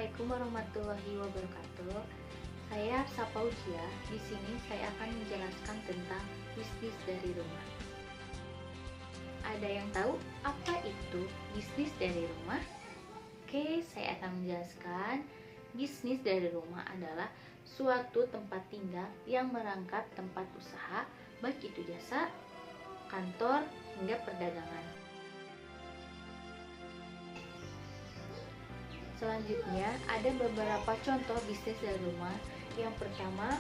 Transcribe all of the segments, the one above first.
Assalamualaikum warahmatullahi wabarakatuh. Saya Sapaucia. Di sini saya akan menjelaskan tentang bisnis dari rumah. Ada yang tahu apa itu bisnis dari rumah? Oke, saya akan menjelaskan. Bisnis dari rumah adalah suatu tempat tinggal yang merangkap tempat usaha, baik itu jasa, kantor, hingga perdagangan. Selanjutnya, ada beberapa contoh bisnis dari rumah. Yang pertama,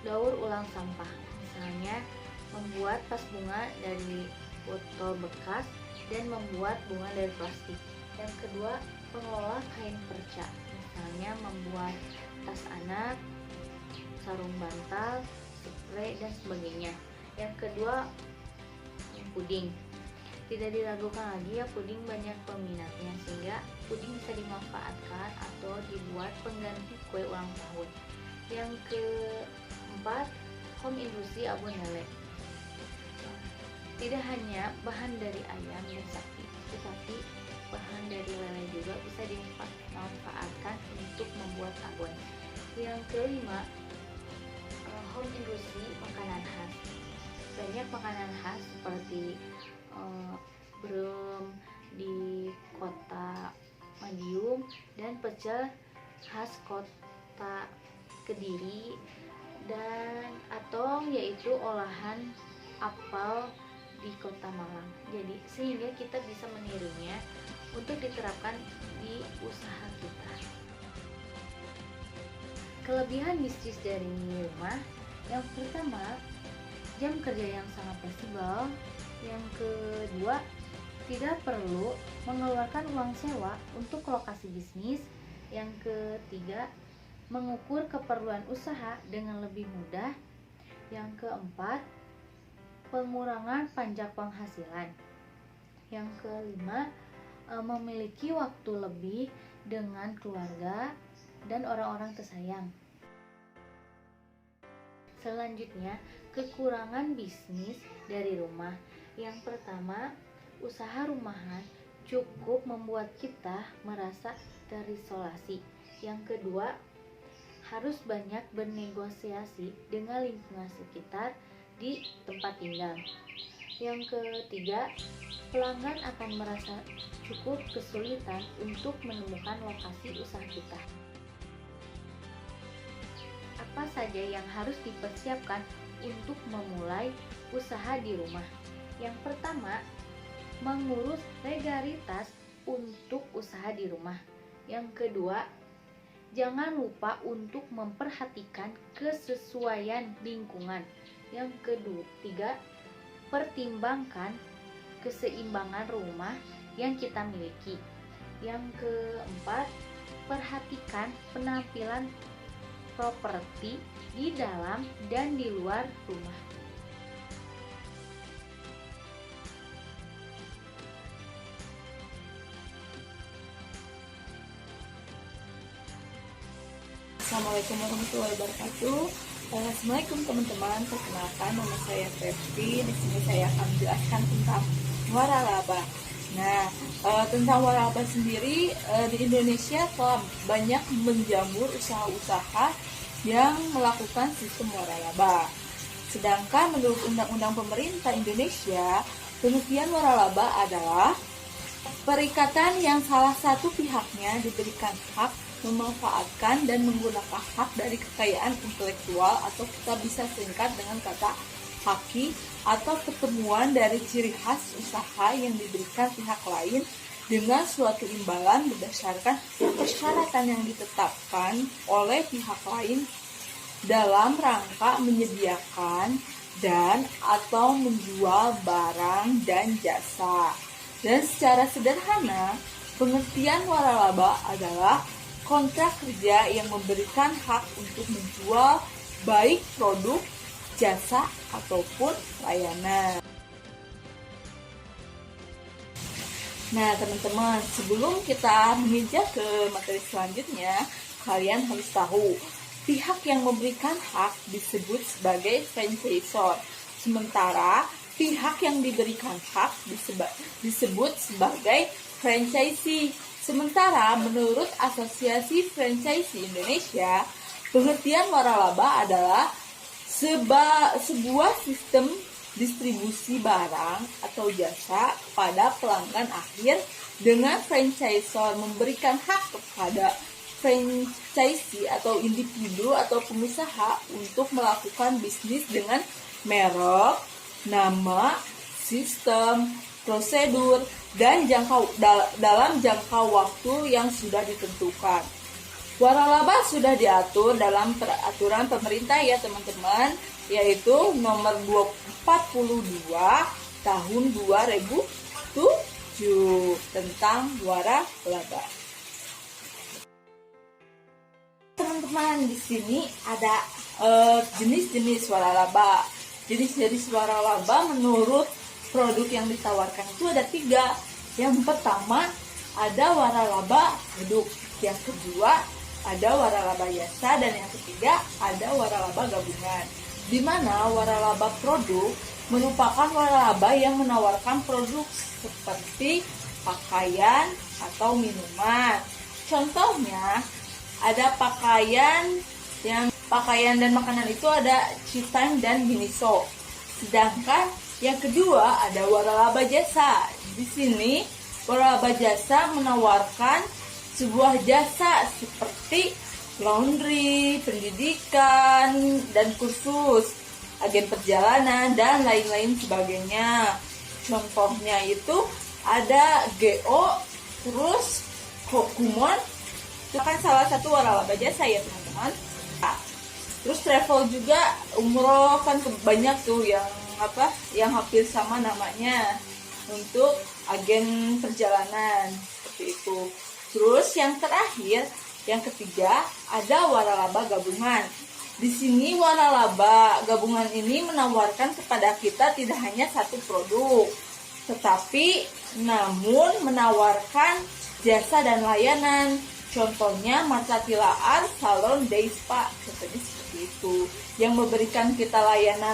daur ulang sampah. Misalnya, membuat tas bunga dari botol bekas dan membuat bunga dari plastik. Yang kedua, pengelola kain perca. Misalnya, membuat tas anak, sarung bantal, spray, dan sebagainya. Yang kedua, puding. Tidak diragukan lagi ya, puding banyak peminatnya, sehingga puding bisa dimanfaatkan atau dibuat pengganti kue ulang tahun. Yang keempat, home industry abon lele. Tidak hanya bahan dari ayam dan sapi, tetapi bahan dari lele juga bisa dimanfaatkan untuk membuat abon. Yang kelima, home industry makanan khas. Banyak makanan khas seperti brem di kota Madiun dan pecel khas kota Kediri, dan atong yaitu olahan apel di kota Malang. Jadi sehingga kita bisa menirunya untuk diterapkan di usaha kita. Kelebihan bisnis dari rumah, yang pertama, jam kerja yang sangat fleksibel. Yang kedua, tidak perlu mengeluarkan uang sewa untuk lokasi bisnis. Yang ketiga, mengukur keperluan usaha dengan lebih mudah. Yang keempat, pengurangan pajak penghasilan. Yang kelima, memiliki waktu lebih dengan keluarga dan orang-orang tersayang. Selanjutnya, kekurangan bisnis dari rumah. Yang pertama, usaha rumahan cukup membuat kita merasa terisolasi. Yang kedua, harus banyak bernegosiasi dengan lingkungan sekitar di tempat tinggal. Yang ketiga, pelanggan akan merasa cukup kesulitan untuk menemukan lokasi usaha kita. Apa saja yang harus dipersiapkan untuk memulai usaha di rumah? Yang pertama, mengurus legalitas untuk usaha di rumah. Yang kedua, jangan lupa untuk memperhatikan kesesuaian lingkungan. Yang ketiga, pertimbangkan keseimbangan rumah yang kita miliki. Yang keempat, perhatikan penampilan properti di dalam dan di luar rumah. Assalamualaikum warahmatullahi wabarakatuh. Assalamualaikum teman-teman. Perkenalkan, nama saya Febri. Di sini saya akan menjelaskan tentang waralaba. Nah, tentang waralaba sendiri, di Indonesia telah banyak menjamur usaha-usaha yang melakukan sistem waralaba. Sedangkan menurut Undang-Undang Pemerintah Indonesia, pengertian waralaba adalah perikatan yang salah satu pihaknya diberikan hak memanfaatkan dan menggunakan hak dari kekayaan intelektual, atau kita bisa singkat dengan kata haki, atau pertemuan dari ciri khas usaha yang diberikan pihak lain dengan suatu imbalan berdasarkan persyaratan yang ditetapkan oleh pihak lain dalam rangka menyediakan dan atau menjual barang dan jasa. Dan secara sederhana, pengertian waralaba adalah kontrak kerja yang memberikan hak untuk menjual baik produk, jasa, ataupun layanan. Nah teman-teman, sebelum kita menginjak ke materi selanjutnya, kalian harus tahu, pihak yang memberikan hak disebut sebagai franchisor, sementara pihak yang diberikan hak disebut sebagai franchisee. Sementara menurut Asosiasi Franchisee Indonesia, pengertian waralaba adalah sebuah sistem distribusi barang atau jasa pada pelanggan akhir dengan franchisor memberikan hak kepada franchisee atau individu atau pengusaha untuk melakukan bisnis dengan merek, nama, sistem, prosedur, dan dalam jangka waktu yang sudah ditentukan. Waralaba sudah diatur dalam peraturan pemerintah ya teman-teman, yaitu nomor 42 tahun 2007 tentang waralaba. Teman-teman, di sini ada jenis-jenis waralaba. Jenis-jenis waralaba menurut produk yang ditawarkan itu ada 3. Yang pertama ada waralaba produk, yang kedua ada waralaba jasa, dan yang ketiga ada waralaba gabungan. Di mana waralaba produk merupakan waralaba yang menawarkan produk seperti pakaian atau minuman. Contohnya ada pakaian dan makanan itu ada Citime dan Miniso. Sedangkan yang kedua ada waralaba jasa. Di sini waralaba jasa menawarkan sebuah jasa seperti laundry, pendidikan, dan kursus, agen perjalanan, dan lain-lain sebagainya. Contohnya itu ada GO, terus Kokumon, itu kan salah satu waralaba jasa ya teman-teman. Terus travel juga, umroh kan banyak tuh yang hampir sama namanya untuk agen perjalanan seperti itu. Terus yang terakhir, yang ketiga ada waralaba gabungan. Di sini waralaba gabungan ini menawarkan kepada kita tidak hanya satu produk, tetapi namun menawarkan jasa dan layanan. Contohnya Marsatila Art, Salon, Day Spa, contohnya seperti itu. Yang memberikan kita layanan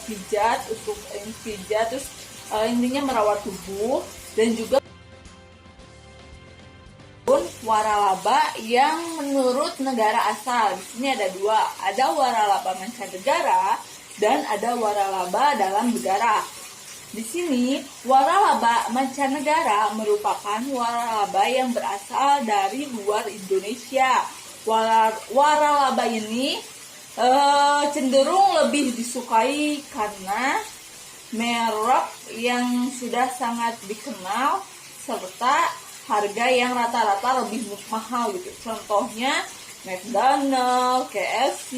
pijat, untuk pijat, terus intinya merawat tubuh, dan juga waralaba yang menurut negara asal. Di sini ada 2, ada waralaba mancanegara dan ada waralaba dalam negara. Di sini waralaba mancanegara merupakan waralaba yang berasal dari luar Indonesia. Waralaba ini cenderung lebih disukai karena merek yang sudah sangat dikenal serta harga yang rata-rata lebih mahal gitu. Contohnya McDonald's, KFC,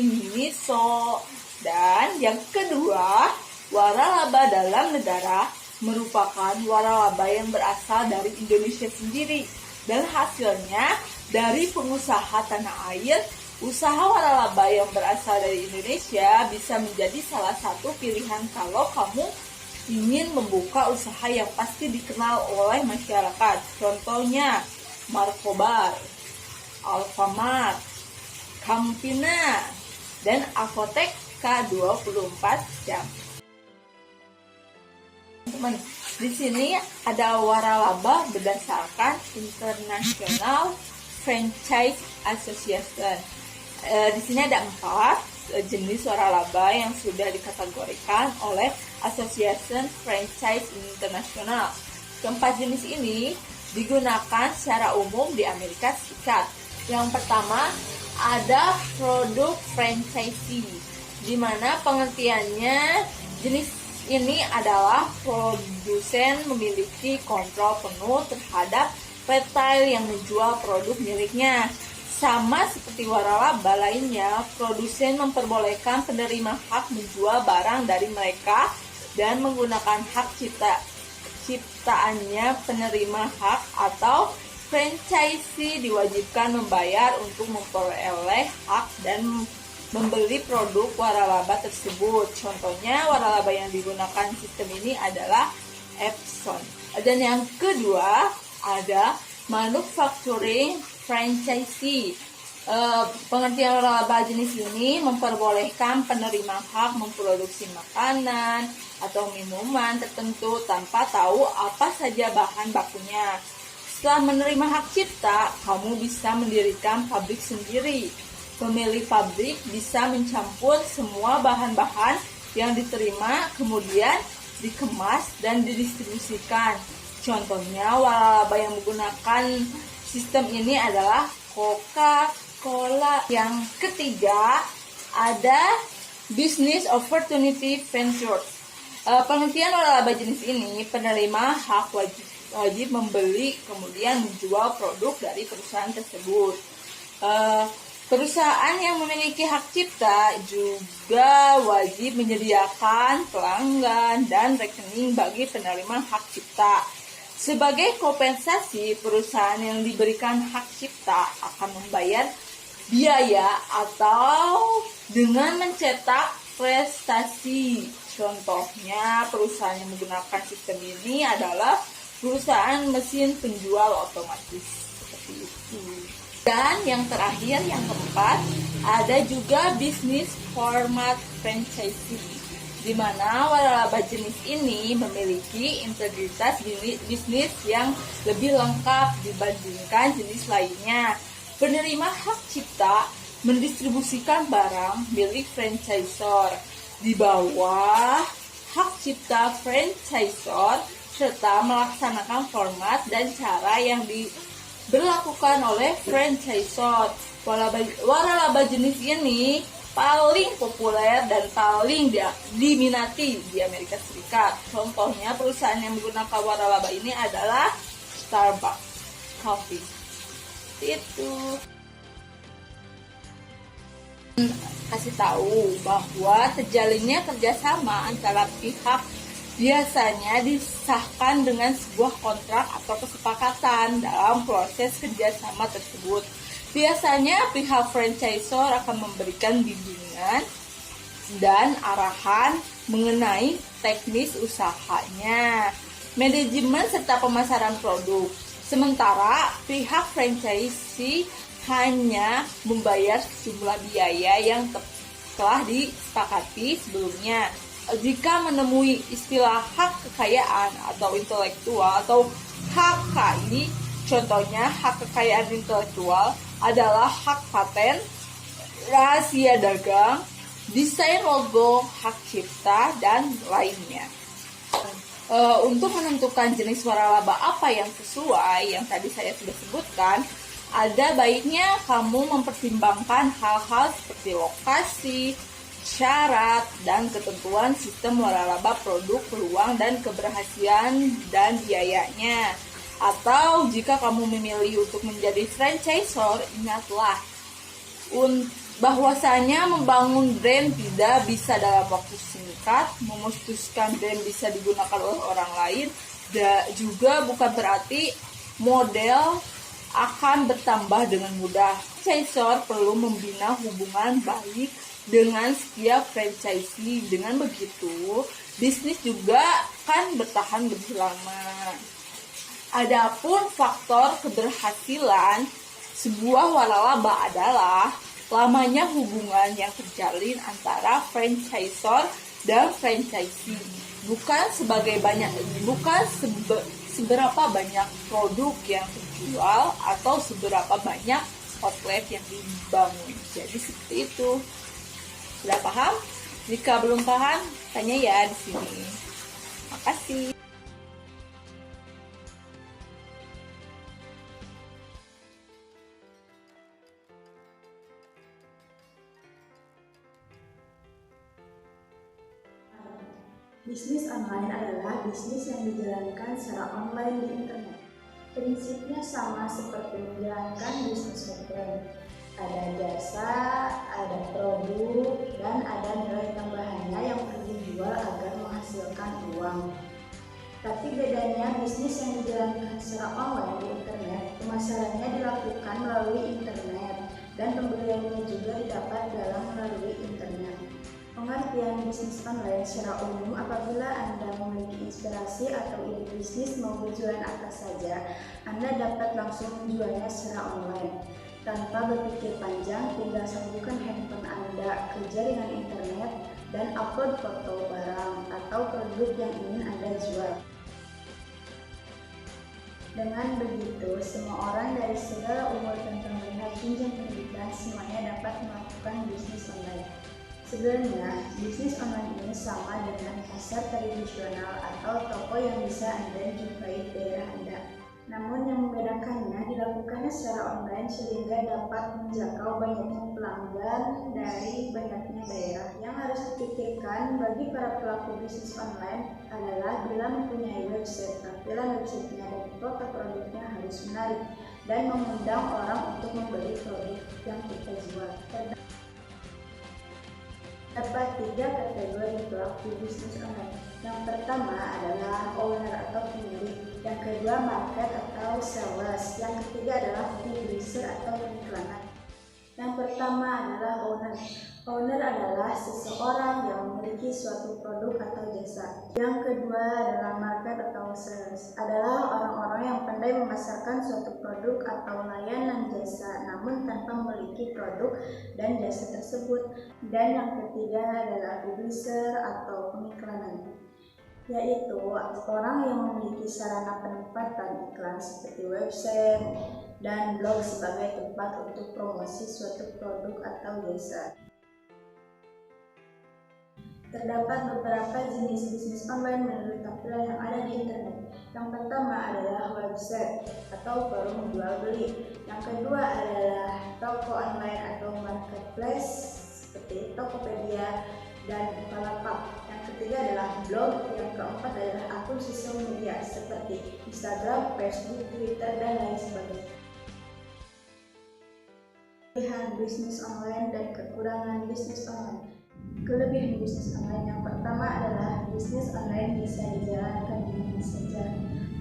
Miniso. Dan yang kedua, waralaba dalam negara merupakan waralaba yang berasal dari Indonesia sendiri. Dan hasilnya dari pengusaha tanah air, usaha waralaba yang berasal dari Indonesia bisa menjadi salah satu pilihan kalau kamu ingin membuka usaha yang pasti dikenal oleh masyarakat. Contohnya Markobar, Alfamart, Campina, dan Apotek K24 jam. Teman, di sini ada waralaba berdasarkan International Franchise Association. Di sini ada 4 jenis waralaba yang sudah dikategorikan oleh Association Franchise International. Keempat jenis ini digunakan secara umum di Amerika Serikat. Yang pertama ada produk franchisee, di mana pengertiannya jenis ini adalah produsen memiliki kontrol penuh terhadap retail yang menjual produk miliknya. Sama seperti waralaba lainnya, produsen memperbolehkan penerima hak menjual barang dari mereka dan menggunakan hak ciptaannya. Penerima hak atau franchisee diwajibkan membayar untuk memperoleh hak dan membeli produk waralaba tersebut. Contohnya waralaba yang digunakan sistem ini adalah Epson. Dan yang kedua ada manufacturing franchisee. Pengertian waralaba jenis ini memperbolehkan penerima hak memproduksi makanan atau minuman tertentu tanpa tahu apa saja bahan bakunya. Setelah menerima hak cipta, kamu bisa mendirikan pabrik sendiri. Pemilik pabrik bisa mencampur semua bahan-bahan yang diterima, kemudian dikemas dan didistribusikan. Contohnya, waralaba yang menggunakan sistem ini adalah Coca-Cola. Yang ketiga, ada Business Opportunity Ventures. Pengertian waralaba jenis ini, penerima hak wajib membeli kemudian menjual produk dari perusahaan tersebut. Perusahaan yang memiliki hak cipta juga wajib menyediakan pelanggan dan rekening bagi penerima hak cipta. Sebagai kompensasi, perusahaan yang diberikan hak cipta akan membayar biaya atau dengan mencetak prestasi. Contohnya, perusahaan yang menggunakan sistem ini adalah perusahaan mesin penjual otomatis. Seperti itu. Dan yang terakhir, yang keempat, ada juga bisnis format franchising, di mana waralaba jenis ini memiliki integritas bisnis yang lebih lengkap dibandingkan jenis lainnya. Penerima hak cipta mendistribusikan barang milik franchisor di bawah hak cipta franchisor serta melaksanakan format dan cara yang diberlakukan oleh franchisor. Waralaba jenis ini paling populer dan paling diminati di Amerika Serikat. Contohnya, perusahaan yang menggunakan waralaba ini adalah Starbucks Coffee. Itu kasih tahu bahwa terjalinnya kerjasama antara pihak biasanya disahkan dengan sebuah kontrak atau kesepakatan dalam proses kerjasama tersebut. Biasanya pihak franchisor akan memberikan bimbingan dan arahan mengenai teknis usahanya, manajemen serta pemasaran produk. Sementara pihak franchisee hanya membayar sejumlah biaya yang telah disepakati sebelumnya. Jika menemui istilah hak kekayaan atau intelektual atau HKI, contohnya hak kekayaan intelektual adalah hak paten, rahasia dagang, desain logo, hak cipta, dan lainnya. Untuk menentukan jenis waralaba apa yang sesuai, yang tadi saya sudah sebutkan, ada baiknya kamu mempertimbangkan hal-hal seperti lokasi, syarat, dan ketentuan sistem waralaba produk, peluang, dan keberhasilan dan biayanya. Atau jika kamu memilih untuk menjadi franchisor, ingatlah bahwasanya membangun brand tidak bisa dalam waktu singkat, memutuskan brand bisa digunakan oleh orang lain, dan juga bukan berarti model akan bertambah dengan mudah. Franchisor perlu membina hubungan baik dengan setiap franchisee. Dengan begitu, bisnis juga akan bertahan lebih lama. Adapun faktor keberhasilan sebuah waralaba adalah lamanya hubungan yang terjalin antara franchisor dan franchisee, bukan seberapa banyak produk yang terjual atau seberapa banyak outlet yang dibangun. Jadi seperti itu. Sudah paham? Jika belum paham, tanya ya di sini. Makasih. Bisnis online adalah bisnis yang dijalankan secara online di internet. Prinsipnya sama seperti menjalankan bisnis offline. Ada jasa, ada produk, dan ada nilai tambahannya yang perlu dijual agar menghasilkan uang. Tapi bedanya bisnis yang dijalankan secara online di internet, pemasarannya dilakukan melalui internet dan pembeliannya juga didapat melalui internet. Pengertian bisnis online secara umum apabila Anda memiliki inspirasi atau ide bisnis mau berjualan apa saja, Anda dapat langsung menjualnya secara online. Tanpa berpikir panjang, tinggal sambungkan handphone Anda ke jaringan internet dan upload foto barang atau produk yang ingin Anda jual. Dengan begitu, semua orang dari segala umur tanpa melihat jenjang pendidikan semuanya dapat melakukan bisnis online. Sebenarnya, bisnis online ini sama dengan pasar tradisional atau toko yang bisa Anda jumpai di daerah Anda. Namun yang membedakannya dilakukannya secara online sehingga dapat menjangkau banyaknya pelanggan dari banyaknya daerah. Yang harus dipikirkan bagi para pelaku bisnis online adalah bila mempunyai website, tampilan websitenya dan foto produknya harus menarik dan mengundang orang untuk membeli produk yang kita jual. Terdapat 3 kategori pelaku bisnis online. Yang pertama adalah owner atau pemilik, yang kedua market atau sales, yang ketiga adalah publisher atau pengiklanan. Yang pertama adalah owner. Owner adalah seseorang yang memiliki suatu produk atau jasa. Yang kedua adalah market atau sales, adalah orang-orang yang pandai memasarkan suatu produk atau layanan jasa namun tanpa memiliki produk dan jasa tersebut. Dan yang ketiga adalah publisher atau pengiklanan, yaitu orang yang memiliki sarana penempatan iklan seperti website dan blog sebagai tempat untuk promosi suatu produk atau jasa. Terdapat beberapa jenis bisnis online menurut tampilan yang ada di internet. Yang pertama adalah website atau forum jual beli. Yang kedua adalah toko online atau marketplace seperti Tokopedia dan Bukalapak. Yang ketiga adalah blog. Yang keempat adalah akun sosial media seperti Instagram, Facebook, Twitter, dan lain sebagainya. Kelebihan bisnis online dan kekurangan bisnis online. Kelebihan bisnis online yang pertama adalah bisnis online bisa dijalankan di mana saja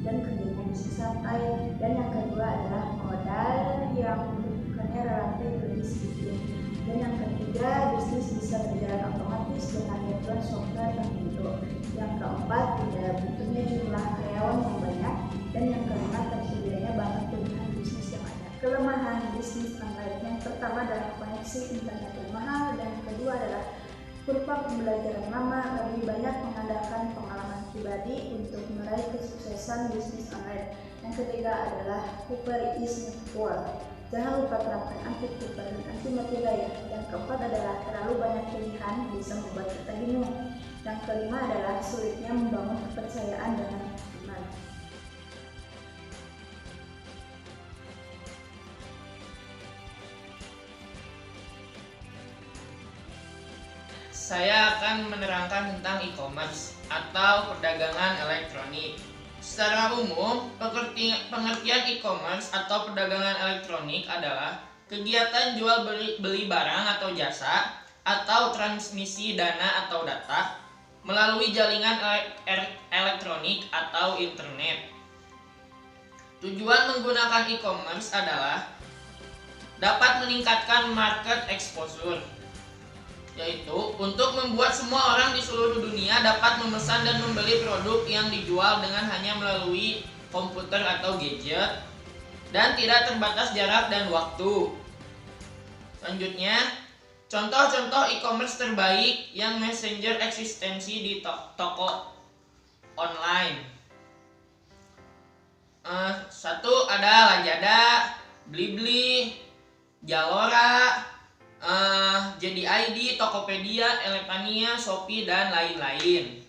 dan kerjanya bisa santai. Dan yang kedua adalah modal yang membutuhkannya relatif lebih sedikit. Dan yang ketiga, bisnis bisa berjalan otomatis dengan bantuan software tertentu. Yang keempat, tidak butuhnya jumlah karyawan yang banyak. Dan yang kelima, tersedianya banyak pilihan bisnis yang ada. Kelemahan bisnis online yang pertama adalah koneksi internet yang mahal, dan yang kedua adalah kurva pembelajaran lama, lebih banyak mengandalkan pengalaman pribadi untuk meraih kesuksesan bisnis online. Yang ketiga adalah Cooper is not poor. Jangan lupa terapkan anti-Cooper dan anti-mati gaya. Yang keempat adalah terlalu banyak pilihan bisa membuat kita bingung. Yang kelima adalah sulitnya membangun kepercayaan dengan teman. Saya akan menerangkan tentang e-commerce atau perdagangan elektronik. Secara umum, pengertian e-commerce atau perdagangan elektronik adalah kegiatan jual beli barang atau jasa atau transmisi dana atau data melalui jaringan elektronik atau internet. Tujuan menggunakan e-commerce adalah dapat meningkatkan market exposure, yaitu untuk membuat semua orang di seluruh dunia dapat memesan dan membeli produk yang dijual dengan hanya melalui komputer atau gadget dan tidak terbatas jarak dan waktu. Selanjutnya, contoh-contoh e-commerce terbaik yang messenger eksistensi di toko online. Satu ada Lazada, Blibli, Zalora, JDID, Tokopedia, Elevania, Shopee, dan lain-lain.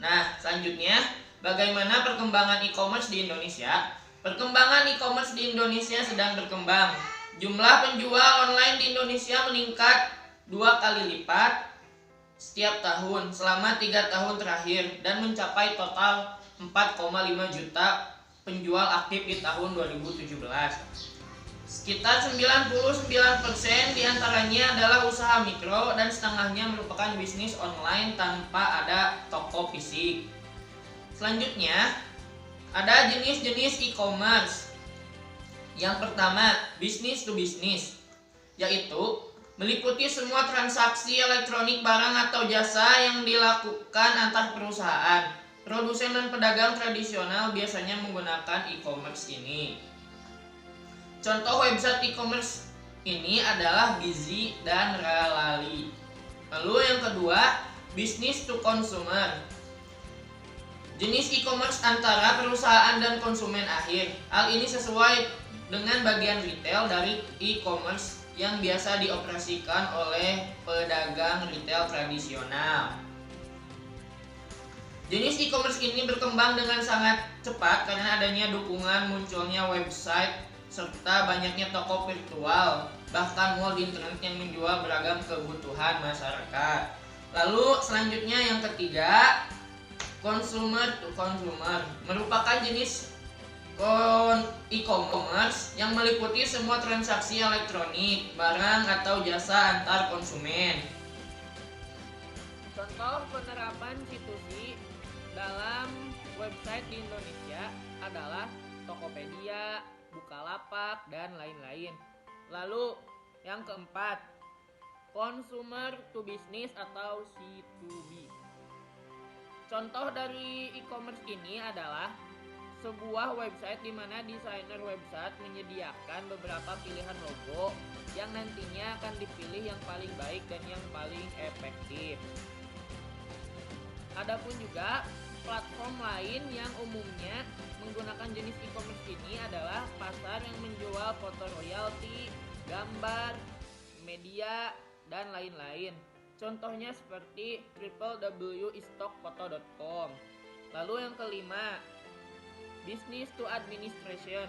Nah, selanjutnya, bagaimana perkembangan e-commerce di Indonesia? Perkembangan e-commerce di Indonesia sedang berkembang. Jumlah penjual online di Indonesia meningkat 2 kali lipat setiap tahun selama 3 tahun terakhir dan mencapai total 4,5 juta penjual aktif di tahun 2017. Sekitar 99% diantaranya adalah usaha mikro dan setengahnya merupakan bisnis online tanpa ada toko fisik. Selanjutnya, ada jenis-jenis e-commerce. Yang pertama, business to business, yaitu meliputi semua transaksi elektronik barang atau jasa yang dilakukan antar perusahaan. Produsen dan pedagang tradisional biasanya menggunakan e-commerce ini. Contoh website e-commerce ini adalah Gizi dan Ralali. Lalu yang kedua, business to consumer, Jenis e-commerce antara perusahaan dan konsumen akhir. Hal ini sesuai dengan bagian retail dari e-commerce yang biasa dioperasikan oleh pedagang retail tradisional. Jenis e-commerce ini berkembang dengan sangat cepat karena adanya dukungan munculnya website serta banyaknya toko virtual, bahkan mall di internet yang menjual beragam kebutuhan masyarakat. Lalu selanjutnya yang ketiga, consumer to consumer merupakan jenis e-commerce yang meliputi semua transaksi elektronik, barang atau jasa antar konsumen. Contoh penerapan C2C dalam website di Indonesia adalah Tokopedia, Bukalapak, dan lain-lain. Lalu yang keempat, consumer to business atau C2B. Contoh dari e-commerce ini adalah sebuah website di mana desainer website menyediakan beberapa pilihan logo yang nantinya akan dipilih yang paling baik dan yang paling efektif. Adapun juga platform lain yang umumnya menggunakan jenis e-commerce ini adalah pasar yang menjual foto royalti, gambar, media, dan lain-lain. Contohnya seperti www.istockfoto.com. Lalu yang kelima, business to administration.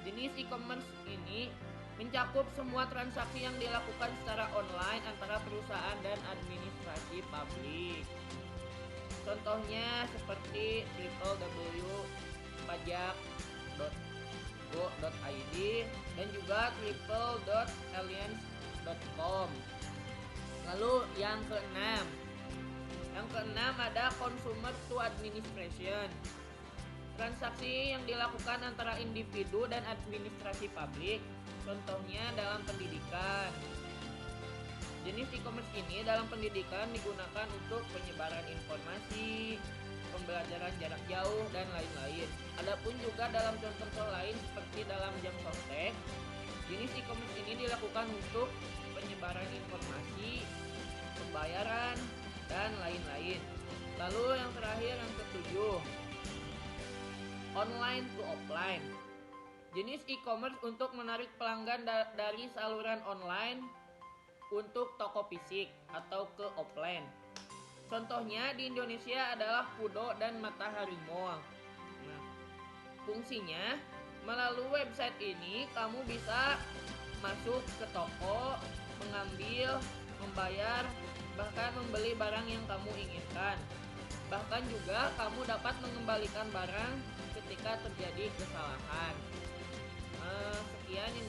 Jenis e-commerce ini mencakup semua transaksi yang dilakukan secara online antara perusahaan dan administrasi publik. Contohnya seperti www.pajak.go.id dan juga www.alliance.com. Lalu yang keenam ada consumer to administration. Transaksi yang dilakukan antara individu dan administrasi publik, contohnya dalam pendidikan. Jenis e-commerce ini dalam pendidikan digunakan untuk penyebaran informasi, pembelajaran jarak jauh, dan lain-lain. Adapun juga dalam contoh lain seperti dalam jam sostek, jenis e-commerce ini dilakukan untuk penyebaran informasi, pembayaran, dan lain-lain. Lalu yang terakhir yang ketujuh, online to offline. Jenis e-commerce untuk menarik pelanggan dari saluran online untuk toko fisik atau ke offline. Contohnya di Indonesia adalah Pudo dan Matahari Mall. Nah, fungsinya melalui website ini kamu bisa masuk ke toko, mengambil, membayar, bahkan membeli barang yang kamu inginkan. Bahkan juga kamu dapat mengembalikan barang ketika terjadi kesalahan. Sekian yang